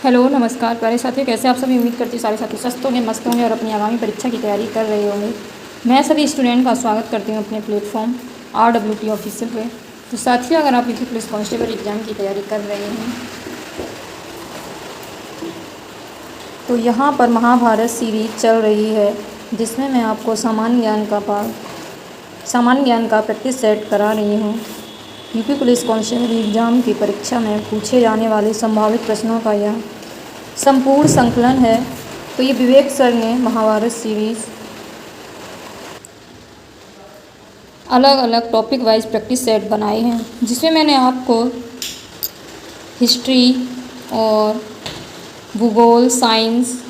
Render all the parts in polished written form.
Hello नमस्कार प्यारे साथियों, कैसे आप सभी। उम्मीद करती हूँ सारे साथी स्वस्थ होंगे, मस्त होंगे और अपनी आगामी परीक्षा की तैयारी कर रहे होंगे। मैं सभी स्टूडेंट का स्वागत करती हूँ अपने प्लेटफॉर्म RWT ऑफिशियल पे। तो साथियों, अगर आप यूपी पुलिस कांस्टेबल एग्ज़ाम की तैयारी कर रहे हैं तो यहाँ पर महाभारत सीरीज चल रही है, जिसमें मैं आपको सामान्य ज्ञान का प्रैक्टिस सेट करा रही हूँ। यूपी पुलिस कांस्टेबल एग्ज़ाम की परीक्षा में पूछे जाने वाले संभावित प्रश्नों का यह संपूर्ण संकलन है। तो ये विवेक सर ने महाभारत सीरीज़ अलग अलग टॉपिक वाइज प्रैक्टिस सेट बनाए हैं, जिसमें मैंने आपको हिस्ट्री और भूगोल साइंस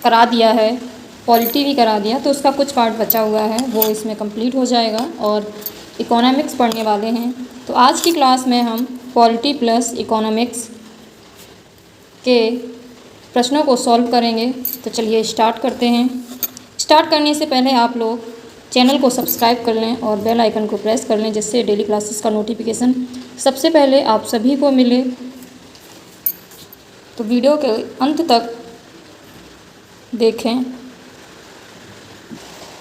करा दिया है, पॉलिटी भी करा दिया। तो उसका कुछ पार्ट बचा हुआ है, वो इसमें कंप्लीट हो जाएगा और इकोनॉमिक्स पढ़ने वाले हैं। तो आज की क्लास में हम पॉलिटी प्लस इकोनॉमिक्स के प्रश्नों को सॉल्व करेंगे। तो चलिए स्टार्ट करते हैं। स्टार्ट करने से पहले आप लोग चैनल को सब्सक्राइब कर लें और बेल आइकन को प्रेस कर लें, जिससे डेली क्लासेस का नोटिफिकेशन सबसे पहले आप सभी को मिले। तो वीडियो के अंत तक देखें।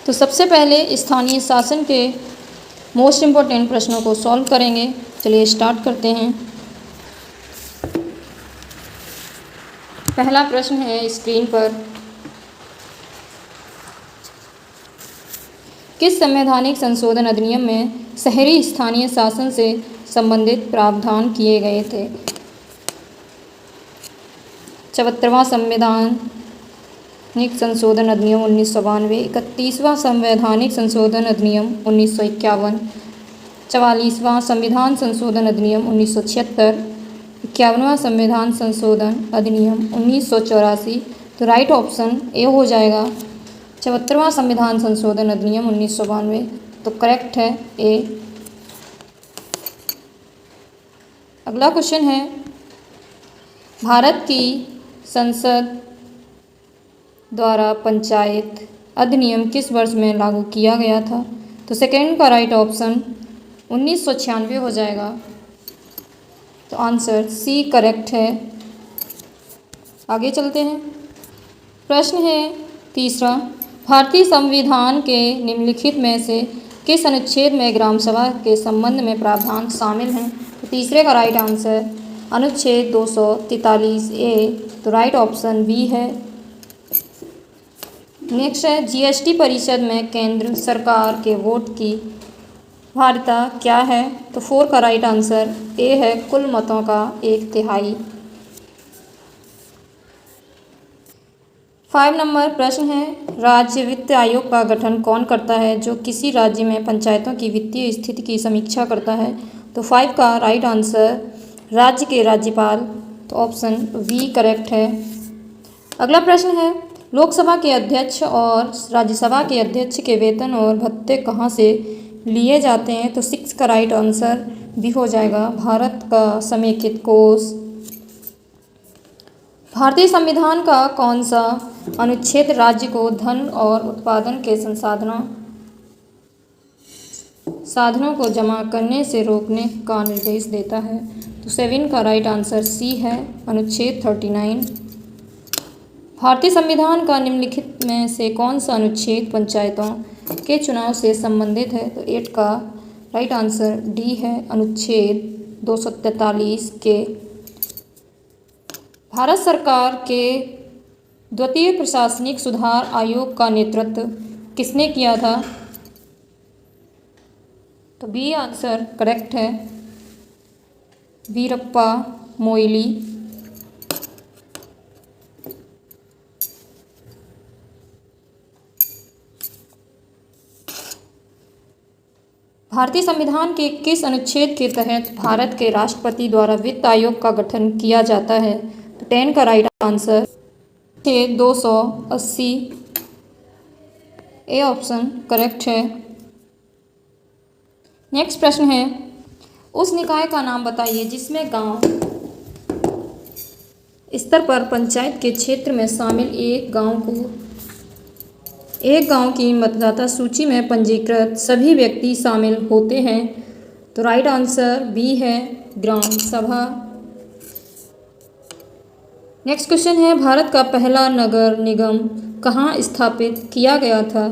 तो सबसे पहले स्थानीय शासन के मोस्ट इम्पोर्टेंट प्रश्नों को सॉल्व करेंगे। चलिए स्टार्ट करते हैं। पहला प्रश्न है स्क्रीन पर। किस संवैधानिक संशोधन अधिनियम में शहरी स्थानीय शासन से संबंधित प्रावधान किए गए थे? 74वां संवैधानिक संशोधन अधिनियम 1992, 31वां संवैधानिक संशोधन अधिनियम 1951, 44वां संविधान संशोधन अधिनियम 1976, 51वां संविधान संशोधन अधिनियम 1984। तो राइट ऑप्शन ए हो जाएगा, 74वां संविधान संशोधन अधिनियम 1992। तो करेक्ट है ए। अगला क्वेश्चन है, भारत की संसद द्वारा पंचायत अधिनियम किस वर्ष में लागू किया गया था? तो सेकेंड का राइट ऑप्शन 1996 हो जाएगा। तो आंसर सी करेक्ट है। आगे चलते हैं। प्रश्न है तीसरा, भारतीय संविधान के निम्नलिखित में से किस अनुच्छेद में ग्राम सभा के संबंध में प्रावधान शामिल हैं? तो तीसरे का राइट आंसर अनुच्छेद 243A। तो राइट ऑप्शन बी है। नेक्स्ट है, GST परिषद में केंद्र सरकार के वोट की भारिता क्या है? तो 4 का राइट आंसर ए है, कुल मतों का 1/3। 5 नंबर प्रश्न है, राज्य वित्त आयोग का गठन कौन करता है जो किसी राज्य में पंचायतों की वित्तीय स्थिति की समीक्षा करता है? तो 5 का राइट आंसर राज्य के राज्यपाल। तो ऑप्शन बी करेक्ट है। अगला प्रश्न है, लोकसभा के अध्यक्ष और राज्यसभा के अध्यक्ष के वेतन और भत्ते कहाँ से लिए जाते हैं? तो 6 का राइट आंसर बी हो जाएगा, भारत का समेकित कोष। भारतीय संविधान का कौन सा अनुच्छेद राज्य को धन और उत्पादन के साधनों को जमा करने से रोकने का निर्देश देता है? तो 7 का राइट आंसर सी है, अनुच्छेद 39। भारतीय संविधान का निम्नलिखित में से कौन सा अनुच्छेद पंचायतों के चुनाव से संबंधित है? तो 8 का राइट आंसर डी है, अनुच्छेद 243 के। भारत सरकार के द्वितीय प्रशासनिक सुधार आयोग का नेतृत्व किसने किया था? तो बी आंसर करेक्ट है, वीरप्पा मोइली। भारतीय संविधान के किस अनुच्छेद के तहत भारत के राष्ट्रपति द्वारा वित्त आयोग का गठन किया जाता है? तो 10 का right answer 280 A option correct है। नेक्स्ट प्रश्न है, उस निकाय का नाम बताइए जिसमें गांव स्तर पर पंचायत के क्षेत्र में शामिल एक गांव की मतदाता सूची में पंजीकृत सभी व्यक्ति शामिल होते हैं। तो राइट आंसर बी है, ग्राम सभा। नेक्स्ट क्वेश्चन है, भारत का पहला नगर निगम कहाँ स्थापित किया गया था?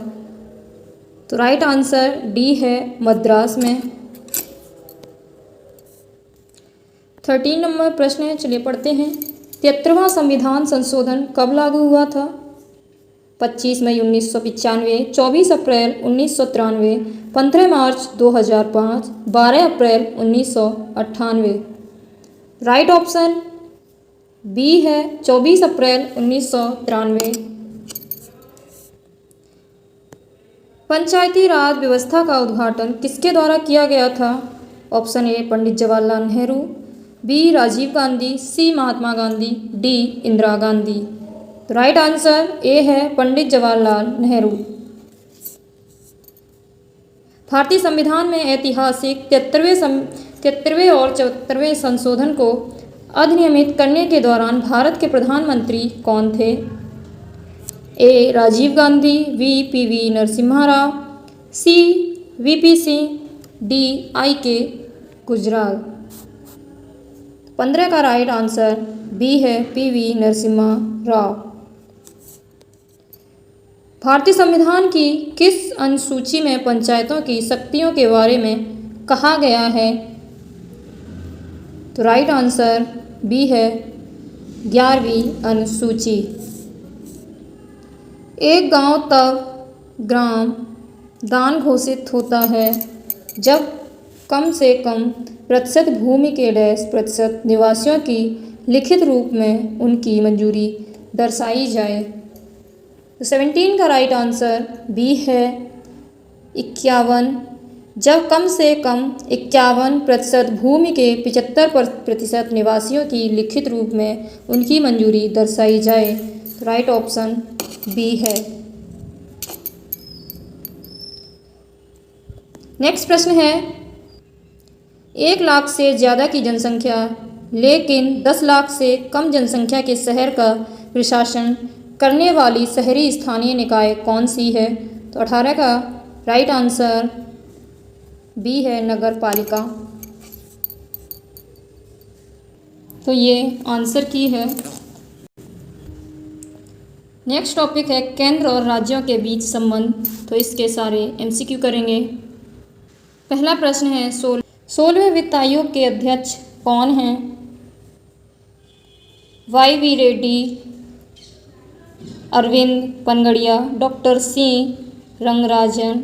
तो राइट आंसर डी है, मद्रास में। 13 नंबर प्रश्न है, चलिए पढ़ते हैं। 73वां संविधान संशोधन कब लागू हुआ था? 25 मई 1995, 24 अप्रैल 1993, 15 मार्च 2005, 12 अप्रैल 1998। राइट ऑप्शन बी है, 24 अप्रैल 1993। पंचायती राज व्यवस्था का उद्घाटन किसके द्वारा किया गया था? Option A Pandit Jawaharlal Nehru, B Rajiv Gandhi, C Mahatma Gandhi, D Indira Gandhi. तो राइट आंसर ए है, पंडित जवाहरलाल नेहरू। भारतीय संविधान में ऐतिहासिक 73वें और 74वें संशोधन को अधिनियमित करने के दौरान भारत के प्रधानमंत्री कौन थे? A Rajiv Gandhi, B PV Narasimha Rao, C VP Singh, D IK. Gujral. 15 का राइट आंसर बी है, पीवी नरसिम्हा राव। भारतीय संविधान की किस अनुसूची में पंचायतों की शक्तियों के बारे में कहा गया है? तो राइट आंसर बी है, 11वीं अनुसूची। एक गांव तब ग्राम दान घोषित होता है जब कम से कम प्रतिशत भूमि के %% निवासियों की लिखित रूप में उनकी मंजूरी दर्शाई जाए। तो 17 का राइट आंसर बी है, 51, जब कम से कम 51% भूमि के 75% निवासियों की लिखित रूप में उनकी मंजूरी दर्शाई जाए। तो राइट ऑप्शन बी है। नेक्स्ट प्रश्न है, 1 लाख से ज़्यादा की जनसंख्या लेकिन 10 लाख से कम जनसंख्या के शहर का प्रशासन करने वाली शहरी स्थानीय निकाय कौन सी है? तो 18 का राइट आंसर बी है, नगर पालिका। तो ये आंसर की है। नेक्स्ट टॉपिक है, केंद्र और राज्यों के बीच संबंध। तो इसके सारे एमसीक्यू करेंगे। पहला प्रश्न है, 16वें वित्त आयोग के अध्यक्ष कौन हैं? Y V. Reddy, Arvind Panagariya, doctor C Rangarajan,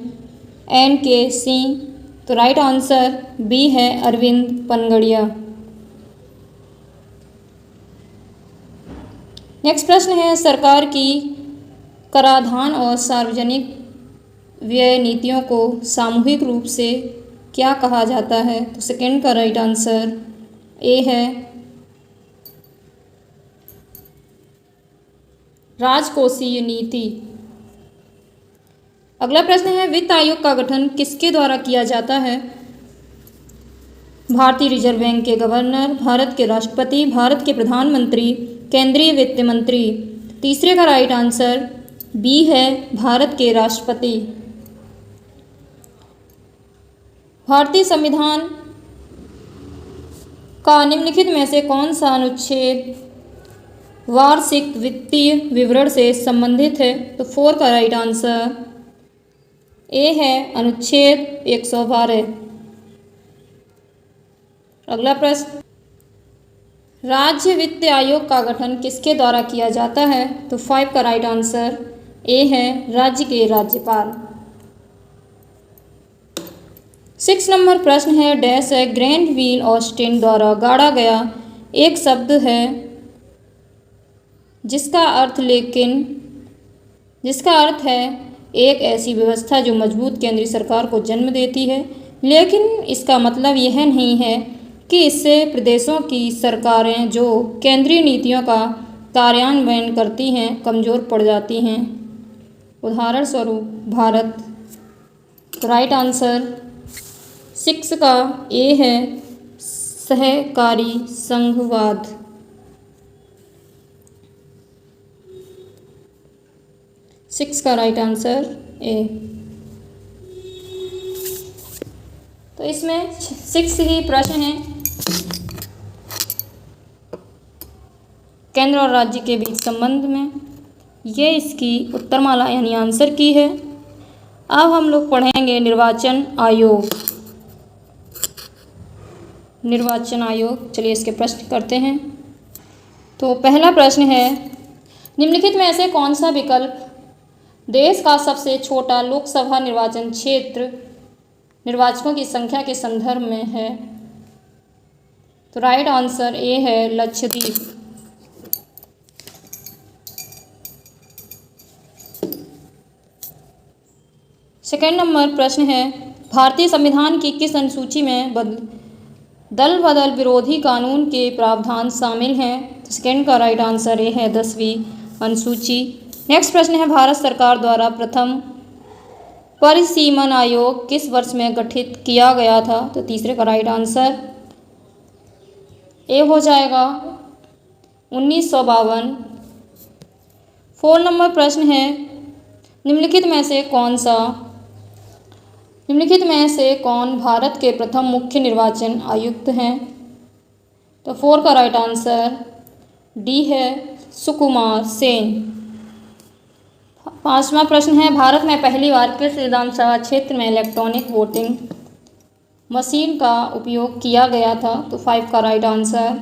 N.K. Singh. तो राइट आंसर बी है, अरविंद पनगड़िया। नेक्स्ट प्रश्न है, सरकार की कराधान और सार्वजनिक व्यय नीतियों को सामूहिक रूप से क्या कहा जाता है? तो सेकंड का राइट आंसर ए है, राजकोषीय नीति। अगला प्रश्न है, वित्त आयोग का गठन किसके द्वारा किया जाता है? भारतीय रिजर्व बैंक के गवर्नर, भारत के राष्ट्रपति, भारत के प्रधानमंत्री, केंद्रीय वित्त मंत्री। तीसरे का राइट आंसर बी है, भारत के राष्ट्रपति। भारतीय संविधान का निम्नलिखित में से कौन सा अनुच्छेद वार्षिक वित्तीय विवरण से संबंधित है? तो 4 का राइट आंसर ए है, अनुच्छेद 112। अगला प्रश्न, राज्य वित्त आयोग का गठन किसके द्वारा किया जाता है? तो 5 का राइट आंसर ए है, राज्य के राज्यपाल। 6 नंबर प्रश्न है, डैश है, ग्रैंडविल ऑस्टिन द्वारा गाड़ा गया एक शब्द है जिसका अर्थ है एक ऐसी व्यवस्था जो मजबूत केंद्रीय सरकार को जन्म देती है, लेकिन इसका मतलब यह नहीं है कि इससे प्रदेशों की सरकारें जो केंद्रीय नीतियों का कार्यान्वयन करती हैं कमज़ोर पड़ जाती हैं। उदाहरण स्वरूप भारत। राइट आंसर 6 का ए है, सहकारी संघवाद। सिक्स का राइट आंसर ए। तो इसमें 6 ही प्रश्न हैं। केंद्र और राज्य के बीच संबंध में। ये इसकी उत्तरमाला यानी आंसर की है। अब हम लोग पढ़ेंगे निर्वाचन आयोग। निर्वाचन आयोग, चलिए इसके प्रश्न करते हैं। तो पहला प्रश्न है, निम्नलिखित में से कौन सा विकल्प देश का सबसे छोटा लोकसभा निर्वाचन क्षेत्र निर्वाचकों की संख्या के संदर्भ में है? तो राइट आंसर ए है लक्षद्वीप। सेकेंड नंबर प्रश्न है, भारतीय संविधान की किस अनुसूची में दल बदल विरोधी कानून के प्रावधान शामिल हैं? तो सेकेंड का राइट आंसर ए है 10वीं अनुसूची। नेक्स्ट प्रश्न है, भारत सरकार द्वारा प्रथम परिसीमन आयोग किस वर्ष में गठित किया गया था? तो तीसरे का राइट आंसर ए हो जाएगा 1952। 4 नंबर प्रश्न है, निम्नलिखित में से कौन भारत के प्रथम मुख्य निर्वाचन आयुक्त हैं? तो 4 का राइट आंसर डी है सुकुमार सेन। 5वां प्रश्न है, भारत में पहली बार किस विधानसभा क्षेत्र में इलेक्ट्रॉनिक वोटिंग मशीन का उपयोग किया गया था? तो 5 का राइट आंसर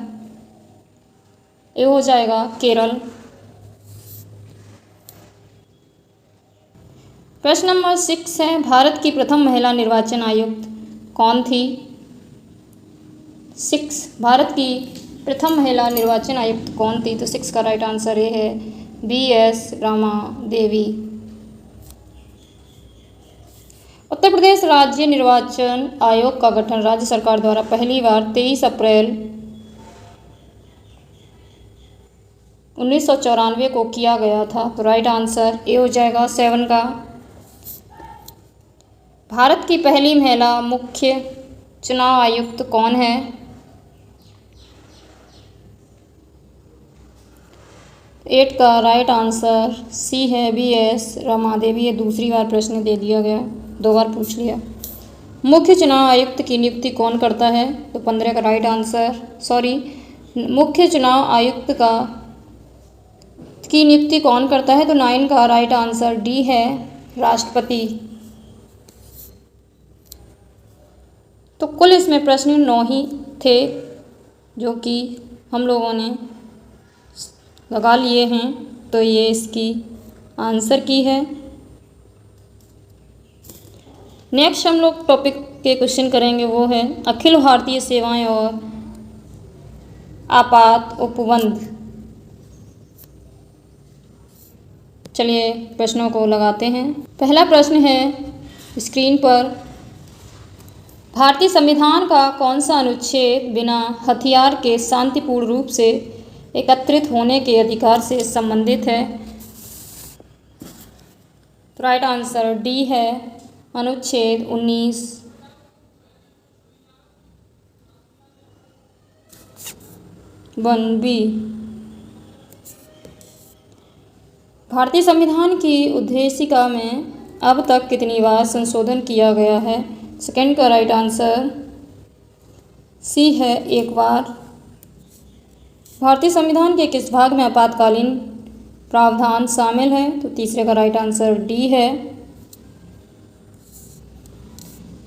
ए हो जाएगा केरल। प्रश्न नंबर 6 है, भारत की प्रथम महिला निर्वाचन आयुक्त कौन थी? 6, भारत की प्रथम महिला निर्वाचन आयुक्त कौन थी? तो 6 का राइट आंसर ए है BS रमा देवी। उत्तर प्रदेश राज्य निर्वाचन आयोग का गठन राज्य सरकार द्वारा पहली बार 23 अप्रैल 1994 को किया गया था। तो राइट आंसर ए हो जाएगा 7 का। भारत की पहली महिला मुख्य चुनाव आयुक्त कौन है? 8 का राइट आंसर सी है BS रमा देवी। ये दूसरी बार प्रश्न दे दिया गया, 2 बार पूछ लिया। मुख्य चुनाव आयुक्त की नियुक्ति कौन करता है? तो 15 का राइट आंसर, मुख्य चुनाव आयुक्त की नियुक्ति कौन करता है? तो 9 का राइट आंसर डी है राष्ट्रपति। तो कुल इसमें प्रश्न 9 ही थे जो कि हम लोगों ने लगा लिए हैं। तो ये इसकी आंसर की है। नेक्स्ट हम लोग टॉपिक के क्वेश्चन करेंगे, वो है अखिल भारतीय सेवाएं और आपात उपबंध। चलिए प्रश्नों को लगाते हैं। पहला प्रश्न है स्क्रीन पर, भारतीय संविधान का कौन सा अनुच्छेद बिना हथियार के शांतिपूर्ण रूप से एकत्रित होने के अधिकार से संबंधित है? तो राइट आंसर डी है अनुच्छेद 19। बी, भारतीय संविधान की उद्देशिका में अब तक कितनी बार संशोधन किया गया है? सेकेंड का राइट आंसर सी है 1 बार। भारतीय संविधान के किस भाग में आपातकालीन प्रावधान शामिल है? तो तीसरे का राइट आंसर डी है।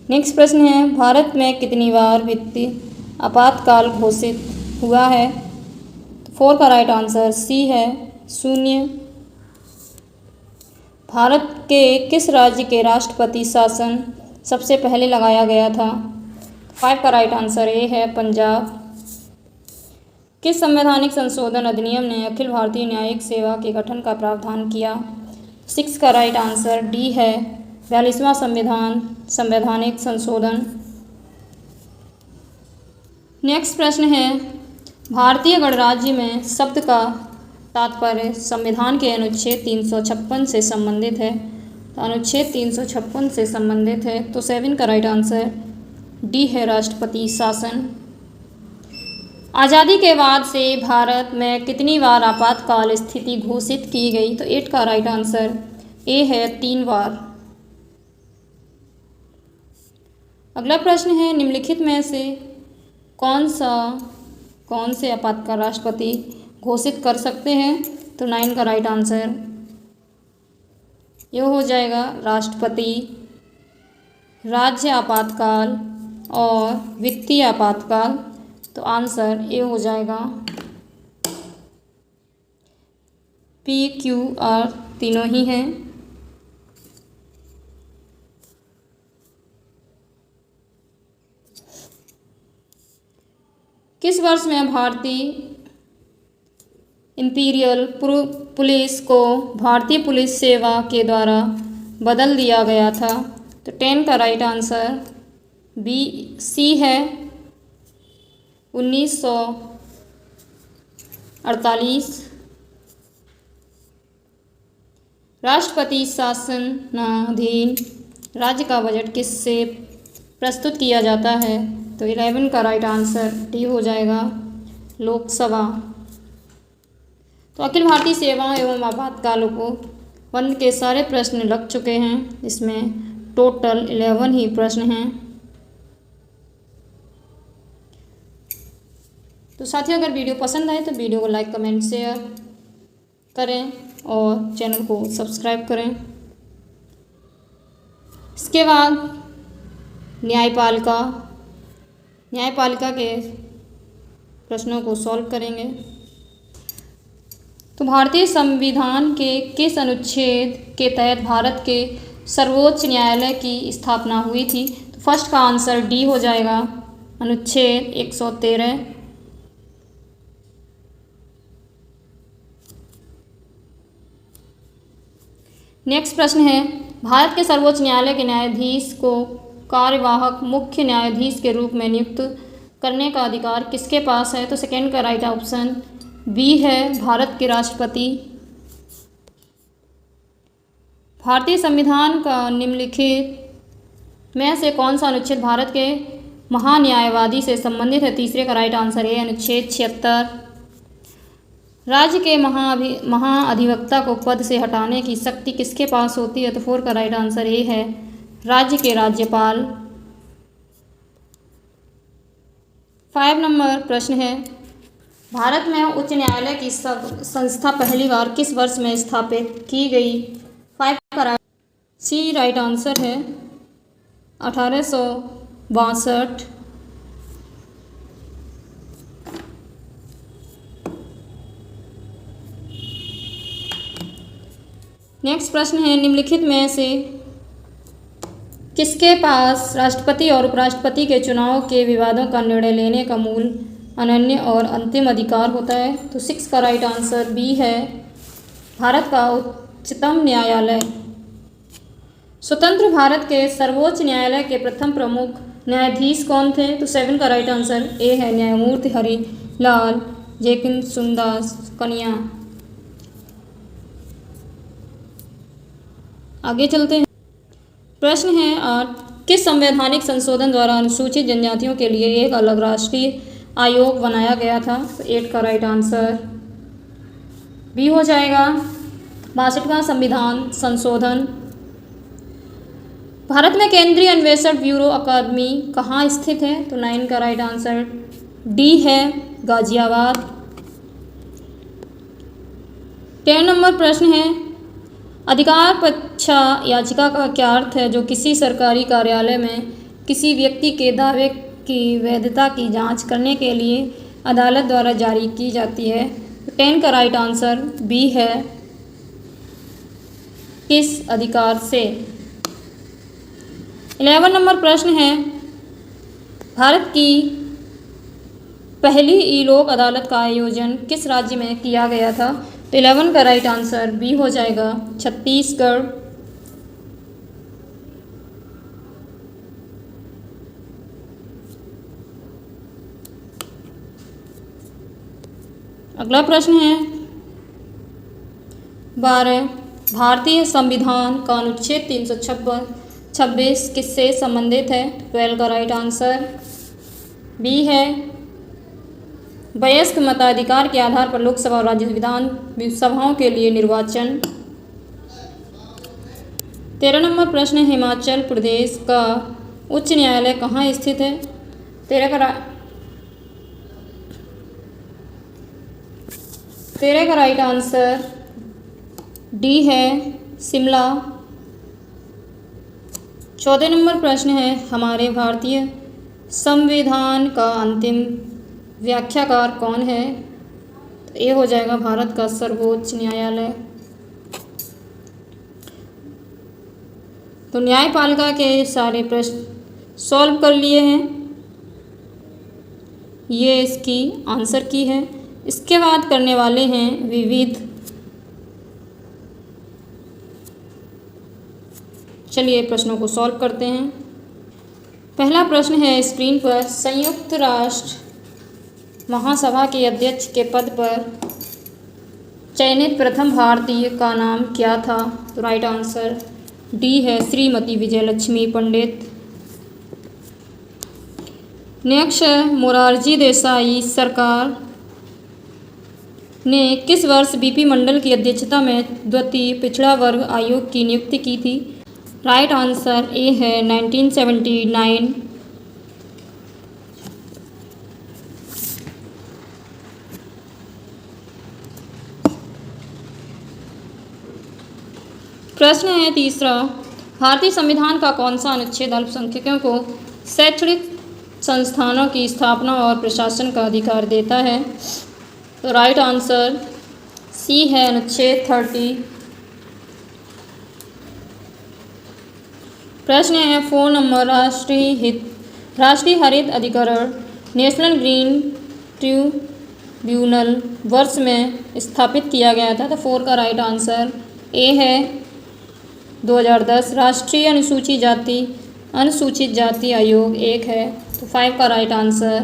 नेक्स्ट प्रश्न है, भारत में कितनी बार वित्तीय आपातकाल घोषित हुआ है? तो 4 का राइट आंसर सी है 0। भारत के किस राज्य के राष्ट्रपति शासन सबसे पहले लगाया गया था? 5 का राइट आंसर ए है पंजाब। किस संवैधानिक संशोधन अधिनियम ने अखिल भारतीय न्यायिक सेवा के गठन का प्रावधान किया? 6 का राइट आंसर डी है 42वां संवैधानिक संशोधन। नेक्स्ट प्रश्न है, भारतीय गणराज्य में शब्द का तात्पर्य संविधान के अनुच्छेद 356 से संबंधित है। तो अनुच्छेद 356 से संबंधित है। तो 7 का राइट आंसर डी है राष्ट्रपति शासन। आज़ादी के बाद से भारत में कितनी बार आपातकाल स्थिति घोषित की गई? तो 8 का राइट आंसर ए है 3 बार। अगला प्रश्न है, निम्नलिखित में से कौन से आपातकाल राष्ट्रपति घोषित कर सकते हैं? तो 9 का राइट आंसर ये हो जाएगा राष्ट्रपति। राज्य आपातकाल और वित्तीय आपातकाल, तो आंसर ए हो जाएगा। पी, क्यू, आर तीनों ही हैं। किस वर्ष में भारतीय इंपीरियल पुलिस को भारतीय पुलिस सेवा के द्वारा बदल दिया गया था? तो 10 का राइट आंसर बी, सी है, 1948। राष्ट्रपति शासनाधीन राज्य का बजट किससे प्रस्तुत किया जाता है? तो 11 का राइट आंसर डी हो जाएगा, लोकसभा। तो अखिल भारतीय सेवाओं एवं आपातकालों को वन के सारे प्रश्न लग चुके हैं। इसमें टोटल 11 ही प्रश्न हैं। तो साथियों, अगर वीडियो पसंद आए तो वीडियो को लाइक, कमेंट, शेयर करें और चैनल को सब्सक्राइब करें। इसके बाद न्यायपालिका के प्रश्नों को सॉल्व करेंगे। तो भारतीय संविधान के किस अनुच्छेद के तहत भारत के सर्वोच्च न्यायालय की स्थापना हुई थी? तो फर्स्ट का आंसर डी हो जाएगा, अनुच्छेद 113। नेक्स्ट प्रश्न है, भारत के सर्वोच्च न्यायालय के न्यायाधीश को कार्यवाहक मुख्य न्यायाधीश के रूप में नियुक्त करने का अधिकार किसके पास है? तो सेकेंड का राइट ऑप्शन बी है, भारत के राष्ट्रपति। भारतीय संविधान का निम्नलिखित में से कौन सा अनुच्छेद भारत के महान्यायवादी से संबंधित है? तीसरे का राइट आंसर है अनुच्छेद 76। राज्य के महाअधिवक्ता को पद से हटाने की शक्ति किसके पास होती है? तो 4 का राइट आंसर ये है, राज्य के राज्यपाल। 5 नंबर प्रश्न है, भारत में उच्च न्यायालय की संस्था पहली बार किस वर्ष में स्थापित की गई? 5 का सी राइट आंसर है, 1862। नेक्स्ट प्रश्न है, निम्नलिखित में से किसके पास राष्ट्रपति और उपराष्ट्रपति के चुनाव के विवादों का निर्णय लेने का मूल, अनन्य और अंतिम अधिकार होता है? तो 6 का राइट आंसर बी है, भारत का उच्चतम न्यायालय। स्वतंत्र भारत के सर्वोच्च न्यायालय के प्रथम प्रमुख न्यायाधीश कौन थे? तो 7 का राइट आंसर ए है, न्यायमूर्ति हरिलाल जैकिसनदास कनिया। आगे चलते हैं। प्रश्न है 8, किस संवैधानिक संशोधन द्वारा अनुसूचित जनजातियों के लिए एक अलग राष्ट्रीय आयोग बनाया गया था? तो 8 का राइट आंसर बी हो जाएगा, 62वां संविधान संशोधन। भारत में केंद्रीय अन्वेषण ब्यूरो अकादमी कहाँ स्थित है? तो 9 का राइट आंसर डी है, गाजियाबाद। 10 नंबर प्रश्न है, अधिकार पक्षा याचिका का क्या अर्थ है जो किसी सरकारी कार्यालय में किसी व्यक्ति के दावे की वैधता की जांच करने के लिए अदालत द्वारा जारी की जाती है? 10 का राइट आंसर बी है, किस अधिकार से। 11 नंबर प्रश्न है, भारत की पहली ई लोक अदालत का आयोजन किस राज्य में किया गया था? तो 11 का राइट आंसर बी हो जाएगा, छत्तीसगढ़। अगला प्रश्न है 12, भारतीय संविधान का अनुच्छेद 326 किससे संबंधित है? 12 का राइट आंसर बी है, वयस्क मताधिकार के आधार पर लोकसभा और राज्य विधान सभाओं के लिए निर्वाचन। 13 नंबर प्रश्न, हिमाचल प्रदेश का उच्च न्यायालय कहाँ स्थित है? 13 13 का राइट आंसर डी है शिमला। 14 नंबर प्रश्न है, हमारे भारतीय संविधान का अंतिम व्याख्याकार कौन है? तो ये हो जाएगा भारत का सर्वोच्च न्यायालय। तो न्यायपालिका के सारे प्रश्न सॉल्व कर लिए हैं, ये इसकी आंसर की है। इसके बाद करने वाले हैं विविध। चलिए प्रश्नों को सॉल्व करते हैं। पहला प्रश्न है स्क्रीन पर, संयुक्त राष्ट्र महासभा के अध्यक्ष के पद पर चयनित प्रथम भारतीय का नाम क्या था? तो राइट आंसर डी है श्रीमती विजयलक्ष्मी पंडित। नेक्स्ट है, मोरारजी देसाई सरकार ने किस वर्ष बीपी मंडल की अध्यक्षता में द्वितीय पिछड़ा वर्ग आयोग की नियुक्ति की थी? राइट आंसर ए है 1979। प्रश्न है तीसरा, भारतीय संविधान का कौन सा अनुच्छेद अल्पसंख्यकों को शैक्षणिक संस्थानों की स्थापना और प्रशासन का अधिकार देता है? तो राइट आंसर सी है अनुच्छेद 30। प्रश्न है 4 नंबर, राष्ट्रीय हरित अधिकरण नेशनल ग्रीन ट्रिब्यूनल वर्ष में स्थापित किया गया था? तो 4 का राइट आंसर ए है 2010। राष्ट्रीय अनुसूचित जाति आयोग 1 है, तो 5 का राइट आंसर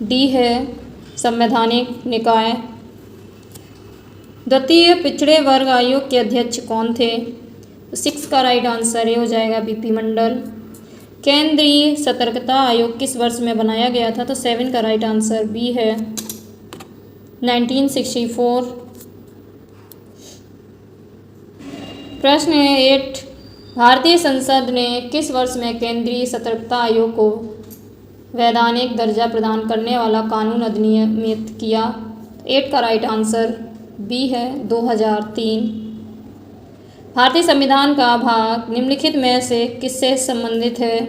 डी है संवैधानिक निकाय। द्वितीय पिछड़े वर्ग आयोग के अध्यक्ष कौन थे? तो 6 का राइट आंसर ये हो जाएगा बीपी मंडल। केंद्रीय सतर्कता आयोग किस वर्ष में बनाया गया था? तो 7 का राइट आंसर बी है 1964। प्रश्न है 8, भारतीय संसद ने किस वर्ष में केंद्रीय सतर्कता आयोग को वैधानिक दर्जा प्रदान करने वाला कानून अधिनियमित किया? 8 का राइट आंसर बी है 2003। भारतीय संविधान का भाग निम्नलिखित में से किससे संबंधित है?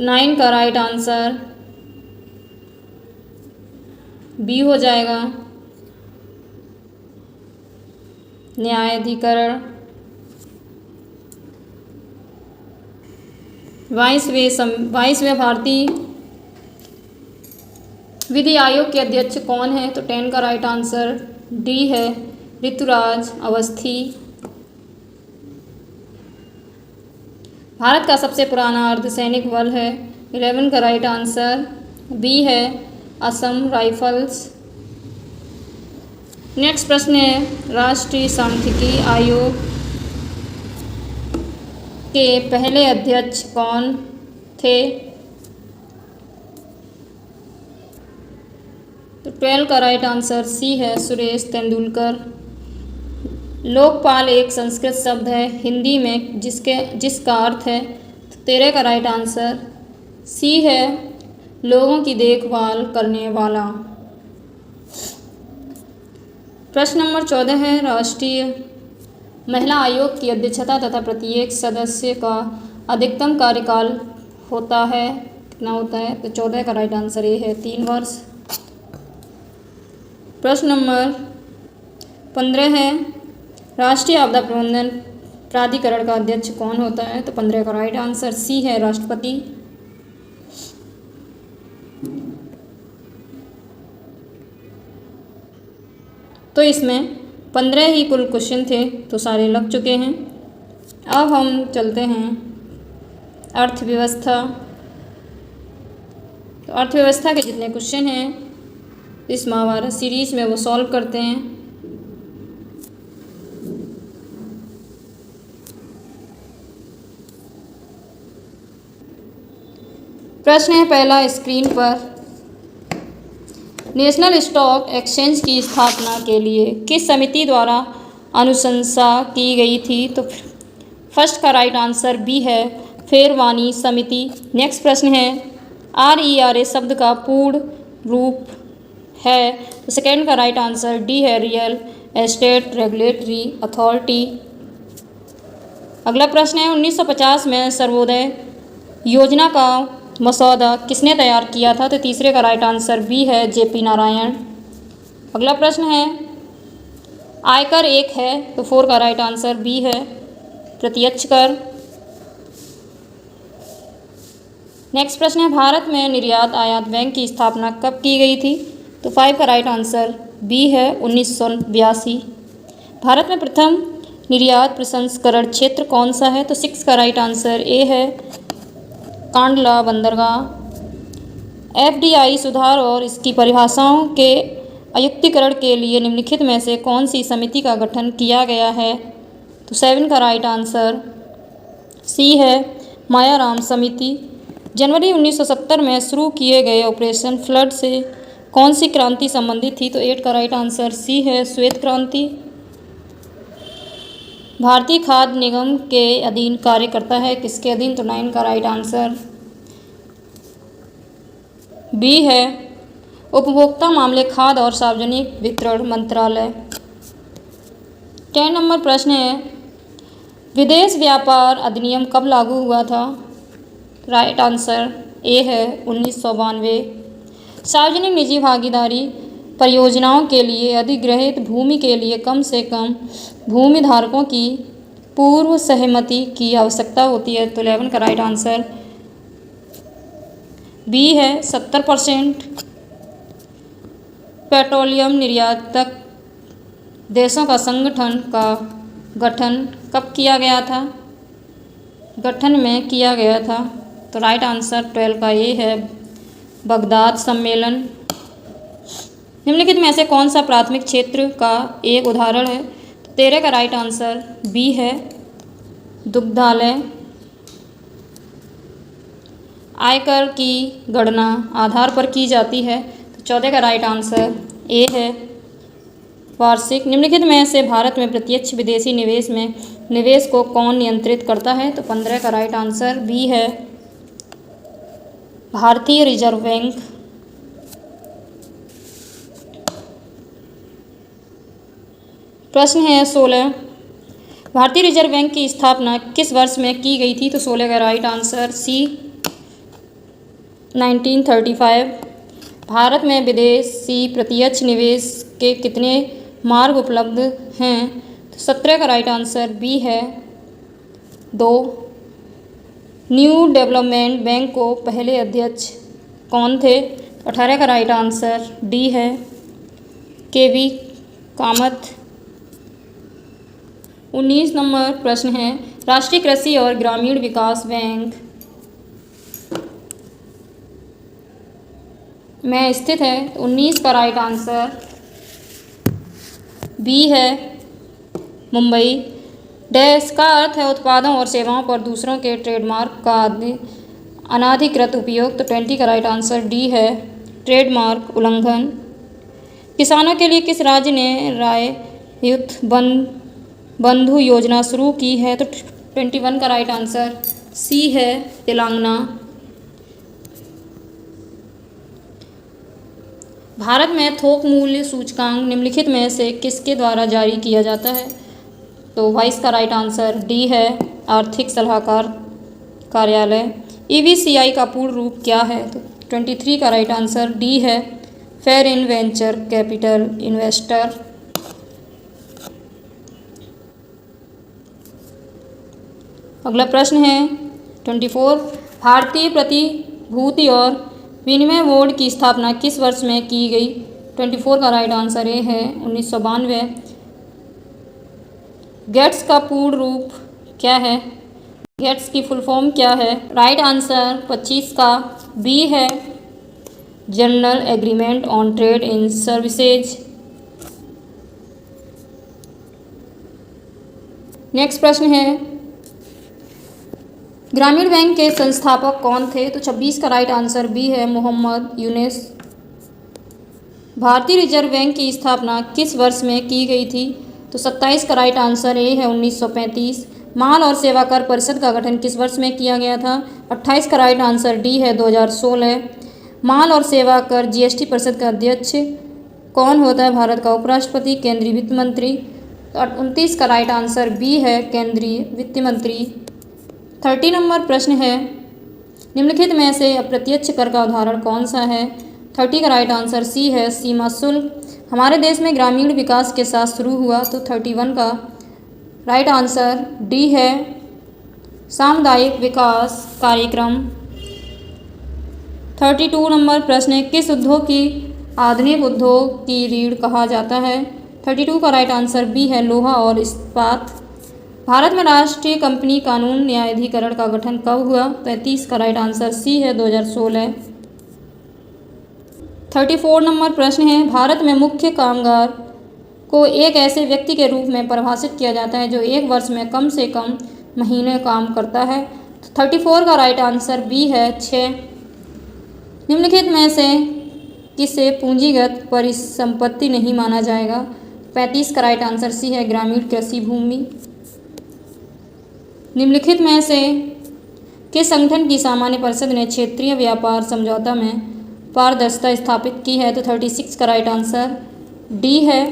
9 का राइट आंसर बी हो जाएगा न्यायाधिकरण। 22वें भारतीय विधि आयोग के अध्यक्ष कौन है? तो 10 का राइट आंसर डी है ऋतुराज अवस्थी। भारत का सबसे पुराना अर्धसैनिक बल है? 11 का राइट आंसर बी है असम राइफल्स। नेक्स्ट प्रश्न है, राष्ट्रीय सांख्यिकी आयोग के पहले अध्यक्ष कौन थे? तो 12 का राइट आंसर सी है सुरेश तेंदुलकर। लोकपाल एक संस्कृत शब्द है हिंदी में जिसका अर्थ है? तो 13 का राइट आंसर सी है लोगों की देखभाल करने वाला। प्रश्न नंबर 14 है, राष्ट्रीय महिला आयोग की अध्यक्षता तथा प्रत्येक सदस्य का अधिकतम कार्यकाल होता है, कितना होता है? तो 14 का राइट आंसर ये है 3 वर्ष। प्रश्न नंबर 15 है, राष्ट्रीय आपदा प्रबंधन प्राधिकरण का अध्यक्ष कौन होता है? तो 15 का राइट आंसर सी है राष्ट्रपति। तो इसमें 15 ही कुल क्वेश्चन थे, तो सारे लग चुके हैं। अब हम चलते हैं अर्थव्यवस्था। तो अर्थव्यवस्था के जितने क्वेश्चन हैं इस महाभारत सीरीज में वो सॉल्व करते हैं। प्रश्न है पहला स्क्रीन पर, नेशनल स्टॉक एक्सचेंज की स्थापना के लिए किस समिति द्वारा अनुशंसा की गई थी? तो फर्स्ट का राइट आंसर बी है फेरवानी समिति। नेक्स्ट प्रश्न है, RERA शब्द का पूर्ण रूप है? तो सेकेंड का राइट आंसर डी है, रियल एस्टेट रेगुलेटरी अथॉरिटी। अगला प्रश्न है 1950 में सर्वोदय योजना का मसौदा किसने तैयार किया था? तो तीसरे का राइट आंसर बी है, जेपी नारायण। अगला प्रश्न है आयकर एक है? तो 4 का राइट आंसर बी है, प्रत्यक्ष कर। नेक्स्ट प्रश्न है भारत में निर्यात आयात बैंक की स्थापना कब की गई थी? तो 5 का राइट आंसर बी है, 1982। भारत में प्रथम निर्यात प्रसंस्करण क्षेत्र कौन सा है? तो 6 का राइट आंसर ए है, कांडला बंदरगाह। एफडीआई सुधार और इसकी परिभाषाओं के आयुक्तिकरण के लिए निम्नलिखित में से कौन सी समिति का गठन किया गया है? तो 7 का राइट आंसर सी है, मायाराम समिति। जनवरी 1970 में शुरू किए गए ऑपरेशन फ्लड से कौन सी क्रांति संबंधित थी? तो 8 का राइट आंसर सी है, श्वेत क्रांति। भारतीय खाद्य निगम के अधीन कार्य करता है, किसके अधीन? तो 9 का राइट आंसर बी है, उपभोक्ता मामले खाद्य और सार्वजनिक वितरण मंत्रालय। 10 नंबर प्रश्न है विदेश व्यापार अधिनियम कब लागू हुआ था? राइट आंसर ए है, 1992। सार्वजनिक निजी भागीदारी परियोजनाओं के लिए अधिग्रहित भूमि के लिए कम से कम भूमि धारकों की पूर्व सहमति की आवश्यकता होती है। तो 11 का राइट आंसर बी है, 70%। पेट्रोलियम निर्यातक देशों का संगठन का गठन कब किया गया था? गठन में किया गया था। तो राइट आंसर 12 का ए है, बगदाद सम्मेलन। निम्नलिखित में से कौन सा प्राथमिक क्षेत्र का एक उदाहरण है? तो 13 का राइट आंसर बी है, दुग्धालय। आयकर की गणना आधार पर की जाती है। तो 14 का राइट आंसर ए है, वार्षिक। निम्नलिखित में से भारत में प्रत्यक्ष विदेशी निवेश में निवेश को कौन नियंत्रित करता है? तो 15 का राइट आंसर बी है, भारतीय रिजर्व बैंक। प्रश्न है 16 भारतीय रिजर्व बैंक की स्थापना किस वर्ष में की गई थी? तो 16 का राइट आंसर सी, 1935। भारत में विदेशी प्रत्यक्ष निवेश के कितने मार्ग उपलब्ध हैं? तो 17 का राइट आंसर बी है, 2। न्यू डेवलपमेंट बैंक को पहले अध्यक्ष कौन थे? 18 का राइट आंसर डी है, के.वी. कामत। 19 नंबर प्रश्न है राष्ट्रीय कृषि और ग्रामीण विकास बैंक में स्थित है। 19 का राइट आंसर बी है, मुंबई। डैश का अर्थ है उत्पादों और सेवाओं पर दूसरों के ट्रेडमार्क का अनाधिकृत उपयोग। तो 20 का राइट आंसर डी है, ट्रेडमार्क उल्लंघन। किसानों के लिए किस राज्य ने राययुत बंधु योजना शुरू की है? तो 21 का राइट आंसर सी है, तेलंगाना। भारत में थोक मूल्य सूचकांक निम्नलिखित में से किसके द्वारा जारी किया जाता है? तो 22 का राइट आंसर डी है, आर्थिक सलाहकार कार्यालय। ईवीसीआई का पूर्ण रूप क्या है? तो 23 का राइट आंसर डी है, fair in venture capital investor. अगला प्रश्न है 24 भारतीय प्रतिभूति और विनिमय बोर्ड की स्थापना किस वर्ष में की गई? 24 का राइट आंसर ए है, 1992। गेट्स का पूर्ण रूप क्या है? गेट्स की फुल फॉर्म क्या है? राइट आंसर 25 का बी है, general agreement on trade in services. Next प्रश्न है ग्रामीण बैंक के संस्थापक कौन थे? तो 26 का राइट आंसर बी है, मोहम्मद यूनुस। भारतीय रिजर्व बैंक की स्थापना किस वर्ष में की गई थी? तो 27 का राइट आंसर ए है, 1935। माल और सेवा कर परिषद का गठन किस वर्ष में किया गया था? 28 का राइट आंसर डी है, 2016। माल और सेवा कर जीएसटी परिषद का अध्यक्ष कौन होता है? भारत का उपराष्ट्रपति, केंद्रीय वित्त मंत्री। तो 29 का राइट आंसर बी है, केंद्रीय वित्त मंत्री। 30 नंबर प्रश्न है, निम्नलिखित में से अप्रत्यक्ष कर का उदाहरण कौन सा है? 30 का राइट आंसर सी है, सीमा शुल्क। हमारे देश में ग्रामीण विकास के साथ शुरू हुआ, तो 31 का राइट आंसर डी है, सामुदायिक विकास कार्यक्रम। 32 नंबर प्रश्न है, किस उद्योग की आधुनिक उद्योग की रीढ़ कहा जाता है? 32 का राइट आंसर बी है, लोहा और इस्पात। भारत में राष्ट्रीय कंपनी कानून न्यायाधिकरण का गठन कब हुआ? 33 का राइट आंसर सी है, 2016। 34 नंबर प्रश्न है, भारत में मुख्य कामगार को एक ऐसे व्यक्ति के रूप में परिभाषित किया जाता है जो एक वर्ष में कम से कम महीने काम करता है। तो 34 का राइट आंसर बी है, 6। निम्नलिखित में से किसे पूंजीगत परिसंपत्ति नहीं माना जाएगा? 35 का राइट आंसर सी है, ग्रामीण कृषि भूमि। निम्नलिखित में से किस संगठन की सामान्य परिषद ने क्षेत्रीय व्यापार समझौता में पारदर्शिता स्थापित की है? तो 36 का राइट आंसर डी है,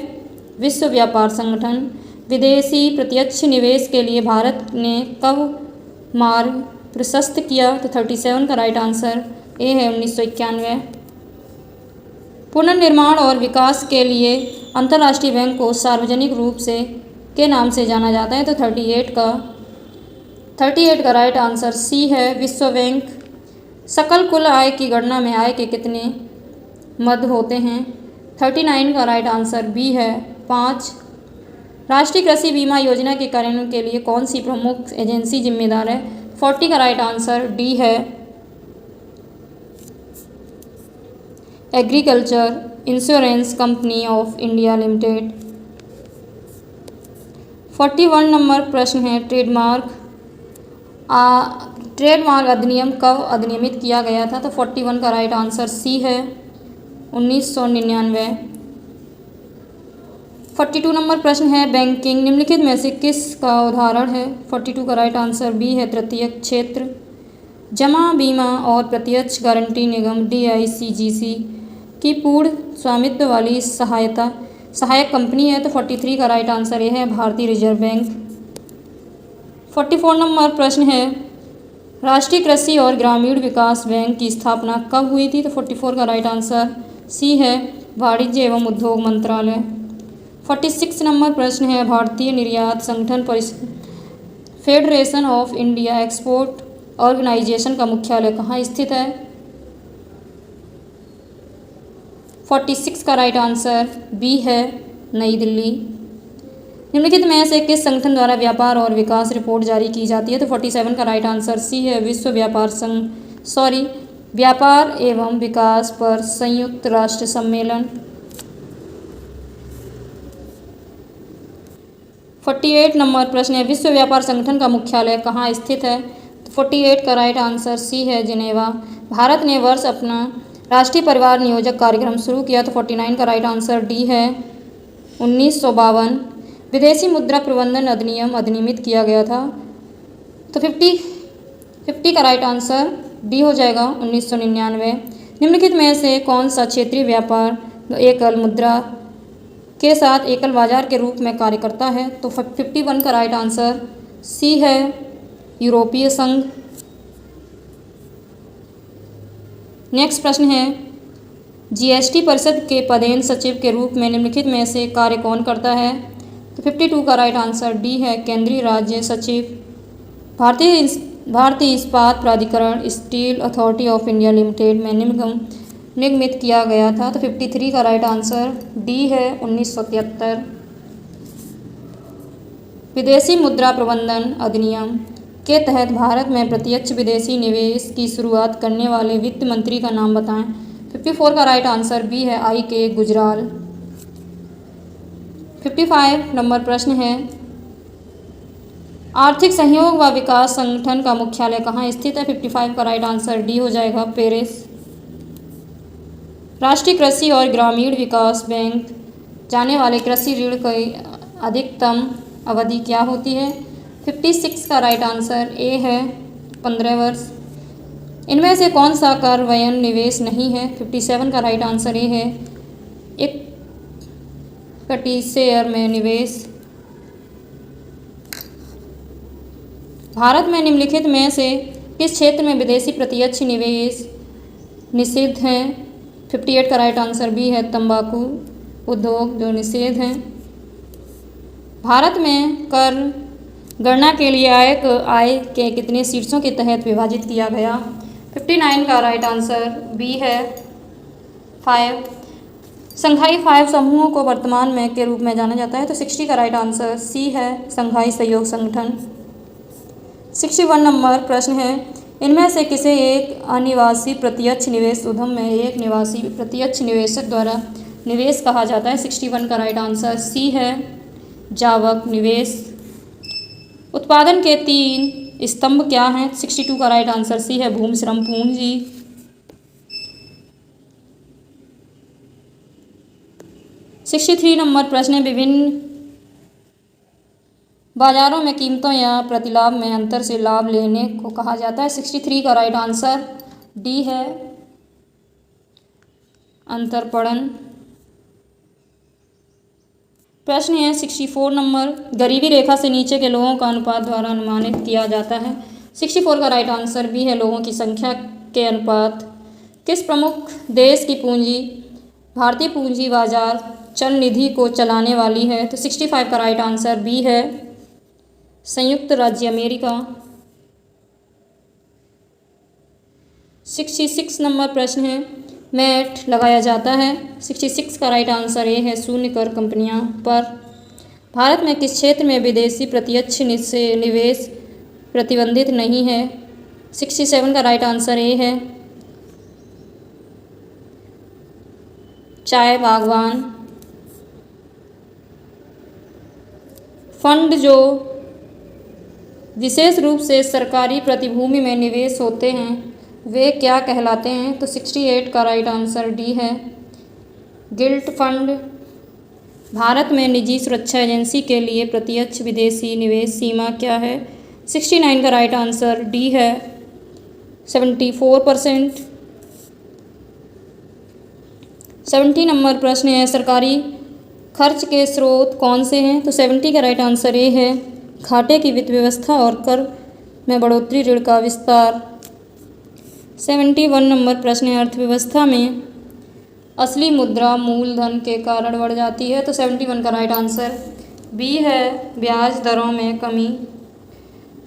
विश्व व्यापार संगठन। विदेशी प्रत्यक्ष निवेश के लिए भारत ने कब मार्ग प्रशस्त किया? तो 37 का राइट आंसर ए है, 1991। पुनर्निर्माण और विकास के लिए अंतर्राष्ट्रीय बैंक को सार्वजनिक रूप से के नाम से जाना जाता है? तो 38 का राइट आंसर सी है, विश्व बैंक। सकल कुल आय की गणना में आय के कितने मद होते हैं? 39 का राइट आंसर बी है, 5। राष्ट्रीय कृषि बीमा योजना के कार्यान्वयन के लिए कौन सी प्रमुख एजेंसी जिम्मेदार है? 40 का राइट आंसर डी है, agriculture insurance company of India limited. 41 number प्रश्न है, ट्रेडमार्क अधिनियम कब अधिनियमित किया गया था? तो 41 का राइट आंसर सी है, 1999। 42 नंबर प्रश्न है, बैंकिंग निम्नलिखित में से किस का उदाहरण है? 42 का राइट आंसर बी है, तृतीय क्षेत्र। जमा बीमा और प्रत्यक्ष गारंटी निगम DICGC की पूर्ण स्वामित्व वाली सहायक कंपनी है? तो 43 का राइट आंसर ये है, भारतीय रिजर्व बैंक। 44 नंबर प्रश्न है, राष्ट्रीय कृषि और ग्रामीण विकास बैंक की स्थापना कब हुई थी? तो 44 का राइट आंसर सी है, वाणिज्य एवं उद्योग मंत्रालय। 46 नंबर प्रश्न है, भारतीय निर्यात संगठन परिषद federation of India export organisation का मुख्यालय कहाँ स्थित है? 46 का राइट आंसर बी है, नई दिल्ली। निम्नलिखित में से किस संगठन द्वारा व्यापार और विकास रिपोर्ट जारी की जाती है? तो 47 का राइट आंसर सी है, विश्व व्यापार एवं विकास पर संयुक्त राष्ट्र सम्मेलन। 48 नंबर प्रश्न है, विश्व व्यापार संगठन का मुख्यालय कहाँ स्थित है? तो 48 का राइट आंसर सी है, जिनेवा। भारत ने वर्ष अपना राष्ट्रीय परिवार नियोजक कार्यक्रम शुरू किया? तो 49 का राइट आंसर डी है, 1952। विदेशी मुद्रा प्रबंधन अधिनियम अधिनियमित किया गया था? तो 50 का राइट आंसर डी हो जाएगा, 1999। निम्नलिखित में से कौन सा क्षेत्रीय व्यापार एकल मुद्रा के साथ एकल बाजार के रूप में कार्य करता है? तो 51 का राइट आंसर सी है, यूरोपीय संघ। नेक्स्ट प्रश्न है, जीएसटी परिषद के पदेन सचिव के रूप में निम्नलिखित में से कार्य कौन करता है? तो 52 का राइट आंसर डी है, केंद्रीय राज्य सचिव। भारतीय इस्पात प्राधिकरण steel authority of India limited में निगमित किया गया था? तो 53 का राइट आंसर डी है, 1973। विदेशी मुद्रा प्रबंधन अधिनियम के तहत भारत में प्रत्यक्ष विदेशी निवेश की शुरुआत करने वाले वित्त मंत्री का नाम बताएं? 54 का राइट आंसर बी है, I.K. गुजराल। 55 नंबर प्रश्न है, आर्थिक सहयोग व विकास संगठन का मुख्यालय कहाँ स्थित है? 55 का राइट आंसर डी हो जाएगा, पेरिस। राष्ट्रीय कृषि और ग्रामीण विकास बैंक जाने वाले कृषि ऋण की अधिकतम अवधि क्या होती है? 56 का राइट आंसर ए है, 15 वर्ष। इनमें से कौन सा कर व्यय निवेश नहीं है? 57 का राइट आंसर ए है इक्विटी शेयर में निवेश। भारत में निम्नलिखित में से किस क्षेत्र में विदेशी प्रत्यक्ष निवेश निषिद्ध है? 58 का राइट आंसर बी है तंबाकू उद्योग जो निषेध हैं। भारत में कर गणना के लिए आय के कितने शीर्षों के तहत विभाजित किया गया? 59 का राइट आंसर बी है 5। संघाई 5 समूहों को वर्तमान में के रूप में जाना जाता है, तो 60 का राइट आंसर सी है संघाई सहयोग संगठन। 61 नंबर प्रश्न है, इनमें से किसे एक अनिवासी प्रत्यक्ष निवेश उद्यम में एक निवासी प्रत्यक्ष निवेशक द्वारा निवेश कहा जाता है? 61 का राइट आंसर सी है जावक निवेश। उत्पादन के 3 स्तंभ क्या हैं? 62 का राइट आंसर सी है भूमि श्रम पूंजी। 63 नंबर प्रश्न है, विभिन्न बाजारों में कीमतों या प्रतिलाभ में अंतर से लाभ लेने को कहा जाता है? 63 का राइट आंसर डी है अंतरपणन। प्रश्न है 64 नंबर, गरीबी रेखा से नीचे के लोगों का अनुपात द्वारा अनुमानित किया जाता है? 64 का राइट आंसर भी है लोगों की संख्या के अनुपात। किस प्रमुख देश की पूंजी भारतीय पूंजी बाजार चल निधि को चलाने वाली है? तो 65 का राइट आंसर बी है संयुक्त राज्य अमेरिका। 66 नंबर प्रश्न है, मैट लगाया जाता है? 66 का राइट आंसर ए है शून्य कर कंपनियां पर। भारत में किस क्षेत्र में विदेशी प्रत्यक्ष निवेश प्रतिबंधित नहीं है? 67 का राइट आंसर ए है चाय बागवान। फंड जो विशेष रूप से सरकारी प्रतिभूति में निवेश होते हैं वे क्या कहलाते हैं? तो 68 का राइट आंसर डी है गिल्ट फंड। भारत में निजी सुरक्षा एजेंसी के लिए प्रत्यक्ष विदेशी निवेश सीमा क्या है? 69 का राइट आंसर डी है 74%। 70 नंबर प्रश्न है, सरकारी खर्च के स्रोत कौन से हैं? तो 70 का राइट आंसर ए है घाटे की वित्त व्यवस्था और कर में बढ़ोतरी ऋण का विस्तार। 71 नंबर प्रश्न है, अर्थव्यवस्था में असली मुद्रा मूलधन के कारण बढ़ जाती है? तो 71 का राइट आंसर बी है ब्याज दरों में कमी।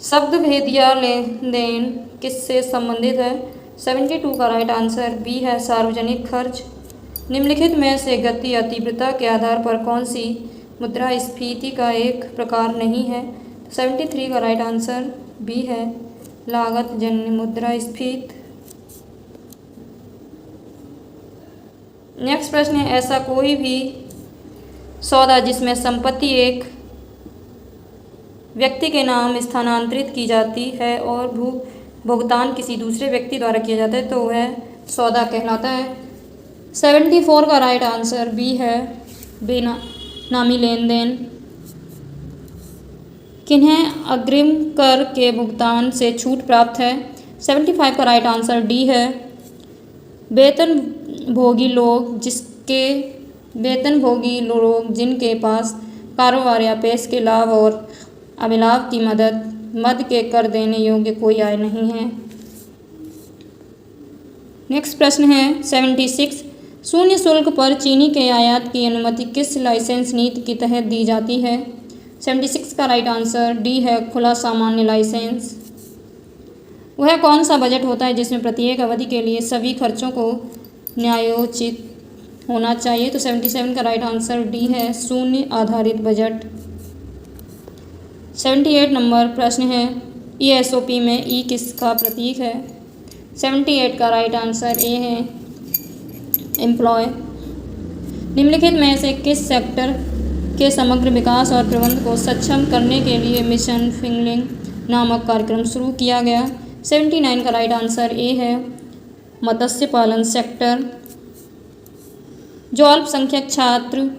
शब्द भेदिया लेन देन किससे संबंधित है? 72 का राइट आंसर बी है सार्वजनिक खर्च। निम्नलिखित में से गति या तीव्रता के आधार पर कौन सी मुद्रास्फीति का एक प्रकार नहीं है? 73 का राइट आंसर बी है लागत जन्य मुद्रास्फीति। नेक्स्ट प्रश्न है, ऐसा कोई भी सौदा जिसमें संपत्ति एक व्यक्ति के नाम स्थानांतरित की जाती है और भुगतान किसी दूसरे व्यक्ति द्वारा किया जाता है तो वह सौदा कहलाता है? 74 का राइट आंसर बी है बेनामी लेन देन। किन्हें अग्रिम कर के भुगतान से छूट प्राप्त है? 75 का राइट आंसर डी है वेतनभोगी लोग जिनके पास कारोबार या पेश के लाभ और अभिलाभ की मद के कर देने योग्य कोई आय नहीं है। नेक्स्ट प्रश्न है 76, शून्य शुल्क पर चीनी के आयात की अनुमति किस लाइसेंस नीति के तहत दी जाती है? 76 का राइट आंसर डी है खुला सामान्य लाइसेंस। वह कौन सा बजट होता है जिसमें प्रत्येक अवधि के लिए सभी खर्चों को न्यायोचित होना चाहिए? तो 77 का राइट आंसर डी है शून्य आधारित बजट। 78 नंबर प्रश्न है, ESOP में ई किसका प्रतीक है? 78 का राइट आंसर ए है एम्प्लॉय। निम्नलिखित में से किस सेक्टर के समग्र विकास और प्रबंधन को सक्षम करने के लिए मिशन फिंगलिंग नामक कार्यक्रम शुरू किया गया? 79 का राइट आंसर ए है मत्स्य पालन सेक्टर। जो अल्पसंख्यक छात्र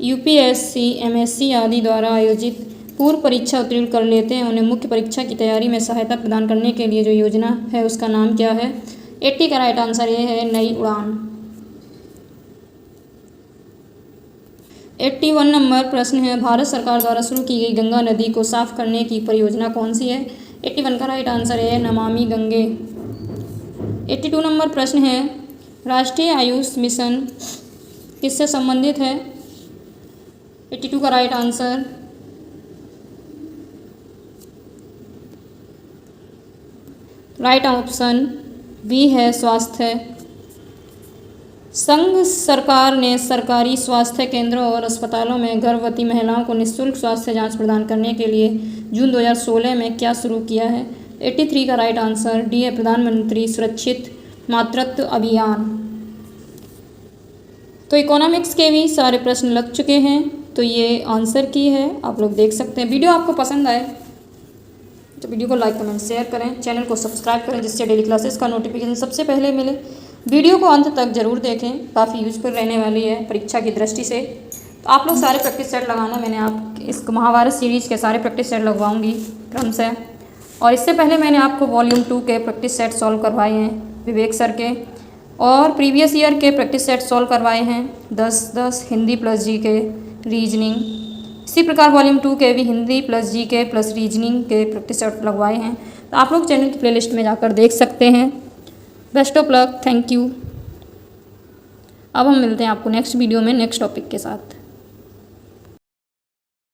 UPSC, MSc आदि द्वारा आयोजित पूर्व परीक्षा उत्तीर्ण कर लेते हैं उन्हें मुख्य परीक्षा की तैयारी में सहायता प्रदान करने के लिए जो योजना है उसका नाम क्या है? 80 का राइट आंसर ये है नई उड़ान। 81 नंबर प्रश्न है, भारत सरकार द्वारा शुरू की गई गंगा नदी को साफ करने की परियोजना कौन सी है? 81 का राइट आंसर है नमामि गंगे। 82 नंबर प्रश्न है, राष्ट्रीय आयुष मिशन किससे संबंधित है? 82 का right answer right option B है स्वास्थ्य। संघ सरकार ने सरकारी स्वास्थ्य केंद्रों और अस्पतालों में गर्भवती महिलाओं को निःशुल्क स्वास्थ्य जांच प्रदान करने के लिए जून 2016 में क्या शुरू किया है? 83 का राइट आंसर डी है प्रधानमंत्री सुरक्षित मातृत्व अभियान। तो इकोनॉमिक्स के भी सारे प्रश्न लग चुके हैं, तो ये आंसर की है, आप लोग देख सकते हैं। वीडियो आपको पसंद आए तो वीडियो को लाइक कमेंट शेयर करें, चैनल को सब्सक्राइब करें जिससे डेली क्लासेस का नोटिफिकेशन सबसे पहले मिले। वीडियो को अंत तक जरूर देखें, काफ़ी यूजफुल रहने वाली है परीक्षा की दृष्टि से। तो आप लोग सारे प्रैक्टिस सेट लगाना, मैंने आप इस महाभारत सीरीज़ के सारे प्रैक्टिस सेट लगवाऊंगी क्रम से। और इससे पहले मैंने आपको वॉल्यूम 2 के प्रैक्टिस सेट सॉल्व करवाए हैं विवेक सर के, और प्रीवियस ईयर के प्रैक्टिस सेट सॉल्व करवाए हैं 10-10 हिंदी प्लस जी के रीजनिंग। इसी प्रकार वॉल्यूम 2 के भी हिंदी प्लस जी के प्लस रीजनिंग के प्रैक्टिस सेट लगवाए हैं, तो आप लोग चैनल की प्लेलिस्ट में जाकर देख सकते हैं। Best of luck, thank you. अब हम मिलते हैं आपको नेक्स्ट वीडियो में नेक्स्ट टॉपिक के साथ।